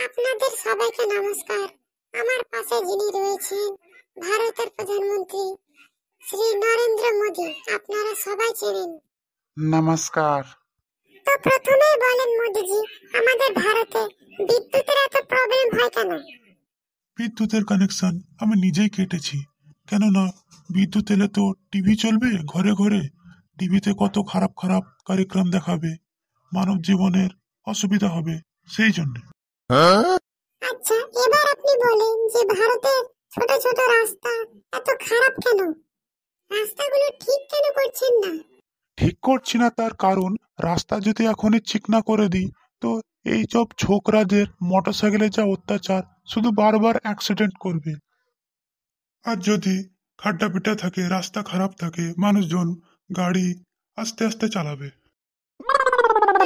আপনাদের সবাইকে নমস্কার। আমার পাশে যিনি রয়েছেন ভারতের প্রধানমন্ত্রী শ্রী নরেন্দ্র মোদী, আপনারা সবাই চেনেন। নমস্কার। তো প্রথমেই বলেন মোদীজি, আমাদের ভারতে বিদ্যুতের এত প্রবলেম হয় কেন? বিদ্যুতের কানেকশন আমি নিজেই কেটেছি, কেননা বিদ্যুৎ এলে তো টিভি চলবে ঘরে ঘরে। টিভিতে কত খারাপ খারাপ কার্যক্রম দেখাবে, মানব জীবনের অসুবিধা হবে, সেই জন্য। আচ্ছা, এবার আপনি বলেন যে ভারতের ছোট ছোট রাস্তা এত খারাপ কেন? রাস্তাগুলো ঠিক কেন করছেন না? ঠিক করছি না তার কারণ, রাস্তা যদি এখনই চিকনা করে দিই তো এই সব ছোকরাদের মোটরসাইকেলে যা অত্যাচার, শুধু বারবার অ্যাক্সিডেন্ট করবে। আর যদি খাড্ডা পিটা থাকে, রাস্তা খারাপ থাকে, মানুষজন গাড়ি আস্তে আস্তে চালাবে।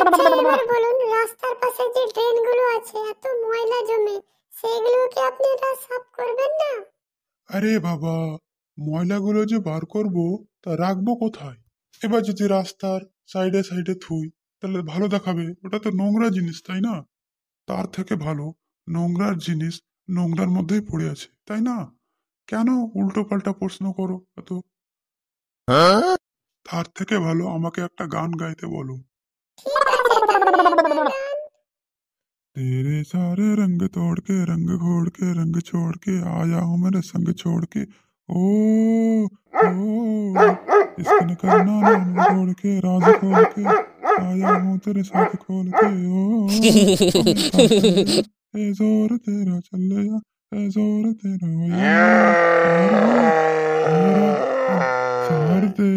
আচ্ছা, এবার বলুন, রাস্তার পাশে যে ড্রেনগুলো আছে এত ময়লা জমে, সেগুলো কি আপনারা সাফ করবেন না? আরে বাবা, ময়লাগুলো যে বার করব তা রাখবো কোথায়? এবার যদি রাস্তার সাইডে সাইডে থুই তাহলে ভালো দেখাবে? ওটা তো নোংরা জিনিস, তাই না? তার থেকে ভালো নোংরার জিনিস নোংরার মধ্যেই পড়ে আছে, তাই না? কেন উল্টো পাল্টা প্রশ্ন করো এত? তার থেকে ভালো আমাকে একটা গান গাইতে বলো। ঠিক আছে, তাহলে একটা গান। तेरे सारे रंग तोड़ के, रंग घोड़ के, रंग छोड़ के आया हूँ मेरे संग छोड़ के। ओ इसके न करना नाम छोड़ के, राज खोल के आया हूँ तेरे साथ खोल के। ए जोर तेरा चले जा, ए जोर तेरा यार, मेरा सार दे।